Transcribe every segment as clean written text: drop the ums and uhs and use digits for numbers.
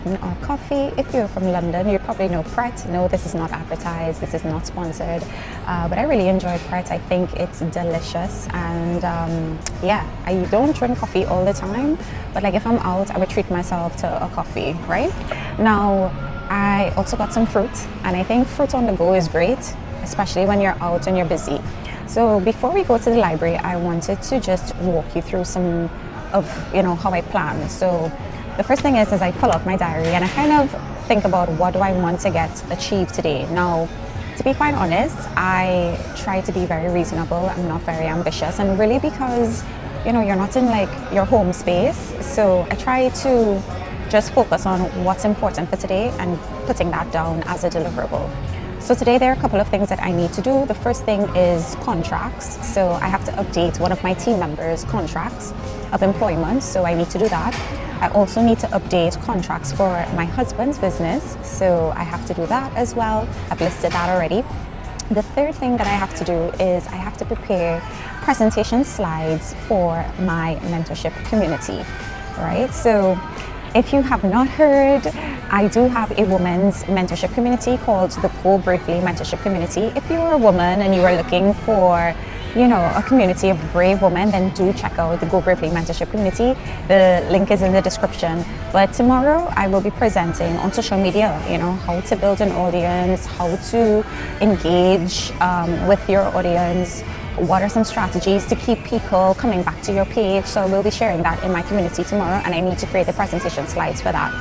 eaten our coffee. If you're from London, you probably know Pret. No, this is not advertised, this is not sponsored, but I really enjoy Pret. I think it's delicious, and yeah, I don't drink coffee all the time, but like if I'm out, I would treat myself to a coffee, right? Now, I also got some fruit, and I think fruit on the go is great, especially when you're out and you're busy. So before we go to the library, I wanted to just walk you through some of, how I plan. So the first thing is I pull out my diary and I kind of think about what do I want to get achieved today. Now, to be quite honest, I try to be very reasonable. I'm not very ambitious, and really because, you're not in like your home space. So I try to just focus on what's important for today and putting that down as a deliverable. So today there are a couple of things that I need to do. The first thing is contracts. So I have to update one of my team members' contracts of employment. So I need to do that. I also need to update contracts for my husband's business. So I have to do that as well. I've listed that already. The third thing that I have to do is I have to prepare presentation slides for my mentorship community, right? So if you have not heard, I do have a women's mentorship community called the Go Bravely Mentorship Community. If you're a woman and you are looking for, a community of brave women, then do check out the Go Bravely Mentorship Community. The link is in the description. But tomorrow I will be presenting on social media, how to build an audience, how to engage with your audience. What are some strategies to keep people coming back to your page? So we'll be sharing that in my community tomorrow, and I need to create the presentation slides for that.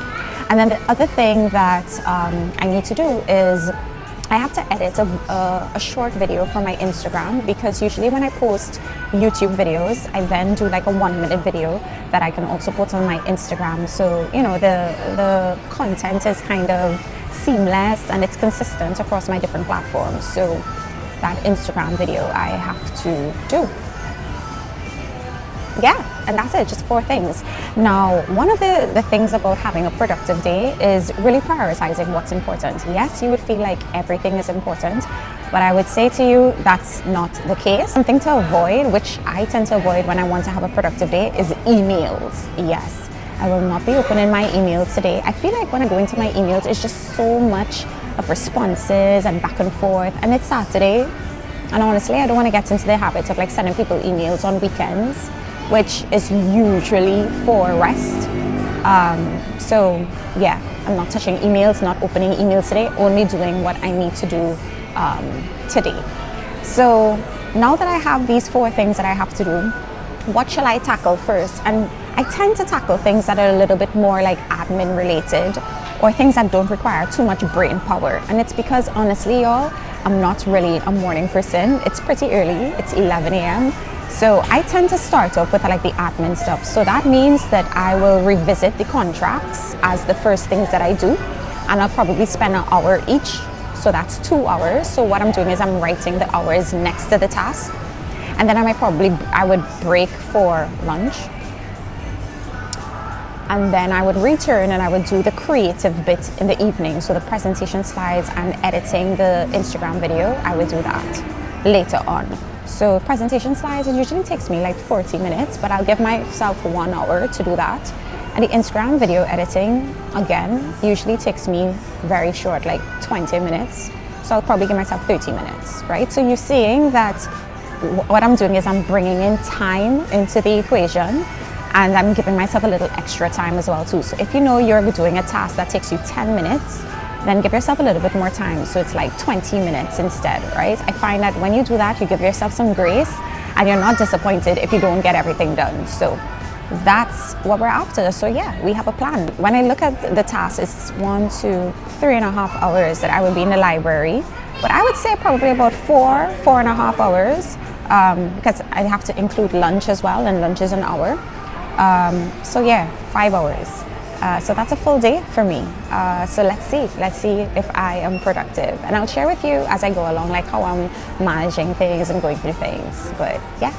And then the other thing that I need to do is I have to edit a short video for my Instagram, because usually when I post YouTube videos, I then do like a 1-minute video that I can also put on my Instagram. So, the content is kind of seamless and it's consistent across my different platforms. So that Instagram video I have to do. Yeah, and that's it, just 4 things. Now, one of the things about having a productive day is really prioritizing what's important. Yes, you would feel like everything is important, but I would say to you that's not the case. Something to avoid, which I tend to avoid when I want to have a productive day, is emails. Yes, I will not be opening my emails today. I feel like when I go into my emails, it's just so much of responses and back and forth, and it's Saturday, and honestly I don't want to get into the habit of like sending people emails on weekends, which is usually for rest. So yeah, I'm not touching emails, not opening emails today, only doing what I need to do today. So now that I have these 4 things that I have to do, what shall I tackle first? And I tend to tackle things that are a little bit more like admin related, or things that don't require too much brain power. And it's because honestly, y'all, I'm not really a morning person. It's pretty early, it's 11 a.m. So I tend to start off with like the admin stuff. So that means that I will revisit the contracts as the first things that I do. And I'll probably spend an hour each. So that's 2 hours. So what I'm doing is I'm writing the hours next to the task. And then I would break for lunch. And then I would return and I would do the creative bit in the evening. So the presentation slides and editing the Instagram video, I would do that later on. So presentation slides, it usually takes me like 40 minutes, but I'll give myself 1 hour to do that. And the Instagram video editing, again, usually takes me very short, like 20 minutes. So I'll probably give myself 30 minutes, right? So you're seeing that what I'm doing is I'm bringing in time into the equation, and I'm giving myself a little extra time as well too. So if you're doing a task that takes you 10 minutes, then give yourself a little bit more time. So it's like 20 minutes instead, right? I find that when you do that, you give yourself some grace and you're not disappointed if you don't get everything done. So that's what we're after. So yeah, we have a plan. When I look at the task, it's 1, 2, 3.5 hours that I will be in the library. But I would say probably about 4.5 hours, because I have to include lunch as well, and lunch is an hour. So yeah, 5 hours. So that's a full day for me. So let's see if I am productive. And I'll share with you as I go along, like how I'm managing things and going through things. But yeah.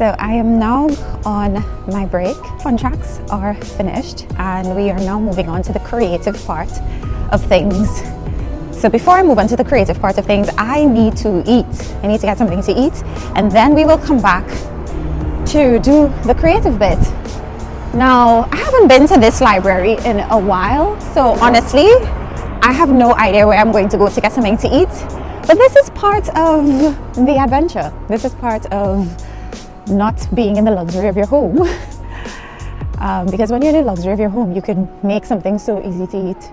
So I am now on my break. Fun tracks are finished and we are now moving on to the creative part of things. So before I move on to the creative part of things, I need to eat. I need to get something to eat and then we will come back to do the creative bit. Now, I haven't been to this library in a while, so honestly, I have no idea where I'm going to go to get something to eat. But this is part of the adventure. This is part of not being in the luxury of your home. Because when you're in the luxury of your home, you can make something so easy to eat.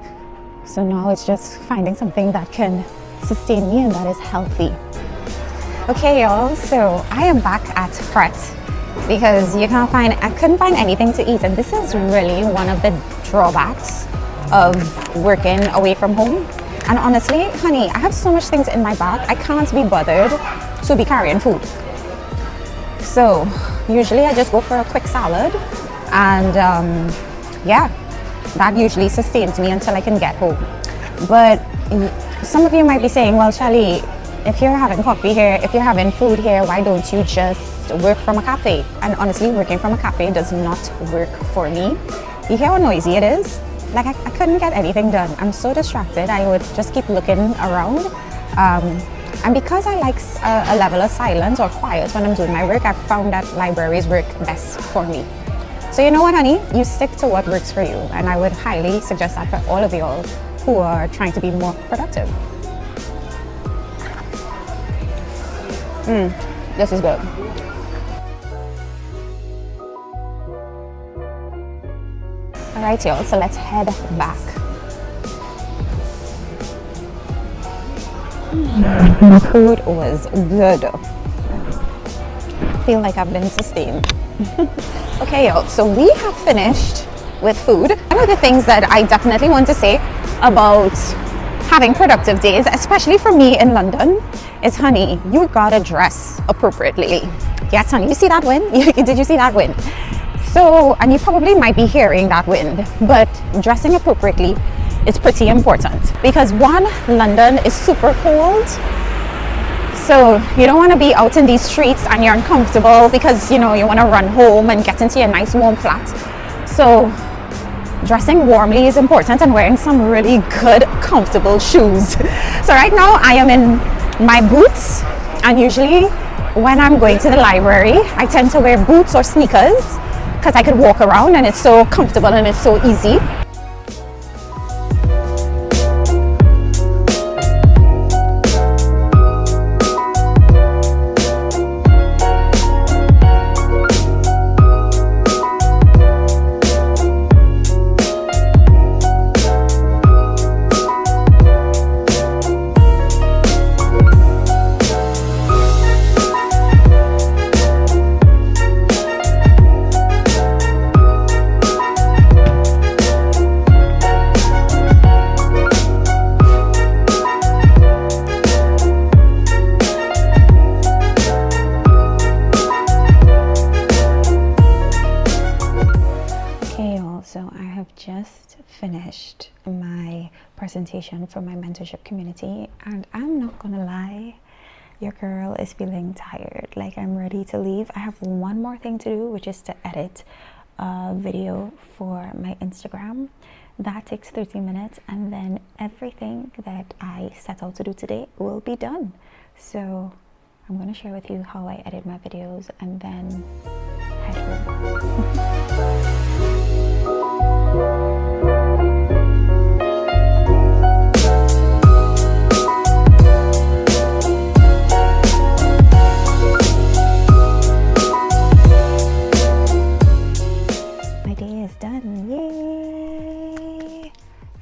So now it's just finding something that can sustain me and that is healthy. Okay, y'all, so I am back at Pret because I couldn't find anything to eat, and this is really one of the drawbacks of working away from home. And honestly, honey, I have so much things in my bag, I can't be bothered to be carrying food. So usually I just go for a quick salad and yeah, that usually sustains me until I can get home. But some of you might be saying, well, Shelly, if you're having coffee here, if you're having food here, why don't you just work from a cafe? And honestly, working from a cafe does not work for me. You hear how noisy it is? Like I couldn't get anything done. I'm so distracted. I would just keep looking around. And because I like a level of silence or quiet when I'm doing my work, I've found that libraries work best for me. So you know what, honey? You stick to what works for you. And I would highly suggest that for all of y'all who are trying to be more productive. This is good. All right, y'all, so let's head back. The food was good. I feel like I've been sustained. Okay, y'all, so we have finished with food. One of the things that I definitely want to say about having productive days, especially for me in London, is, honey, you gotta dress appropriately. Yes, honey, you see that wind? Did you see that wind? So, and you probably might be hearing that wind, but dressing appropriately is pretty important because one, London is super cold. So you don't want to be out in these streets and you're uncomfortable because, you know, you want to run home and get into your nice warm flat. So dressing warmly is important and wearing some really good, comfortable shoes. So right now I am in my boots, and usually when I'm going to the library, I tend to wear boots or sneakers because I could walk around and it's so comfortable and it's so easy. Just finished my presentation for my mentorship community, and I'm not gonna lie, your girl is feeling tired. Like, I'm ready to leave. I have one more thing to do, which is to edit a video for my Instagram. That takes 30 minutes, and then everything that I set out to do today will be done. So I'm going to share with you how I edit my videos and then head home.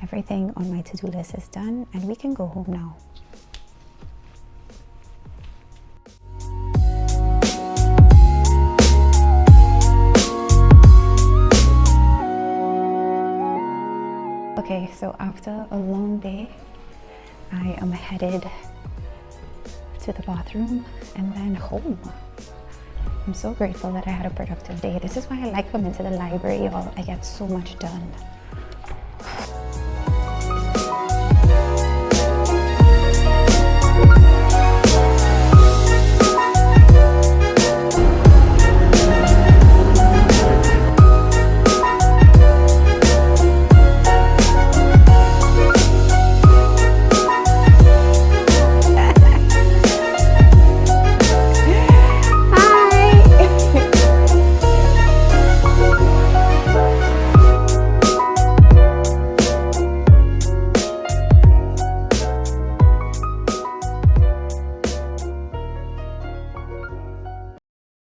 Everything on my to-do list is done and we can go home now. Okay, so after a long day, I am headed to the bathroom and then home. I'm so grateful that I had a productive day. This is why I like coming to the library, y'all. I get so much done.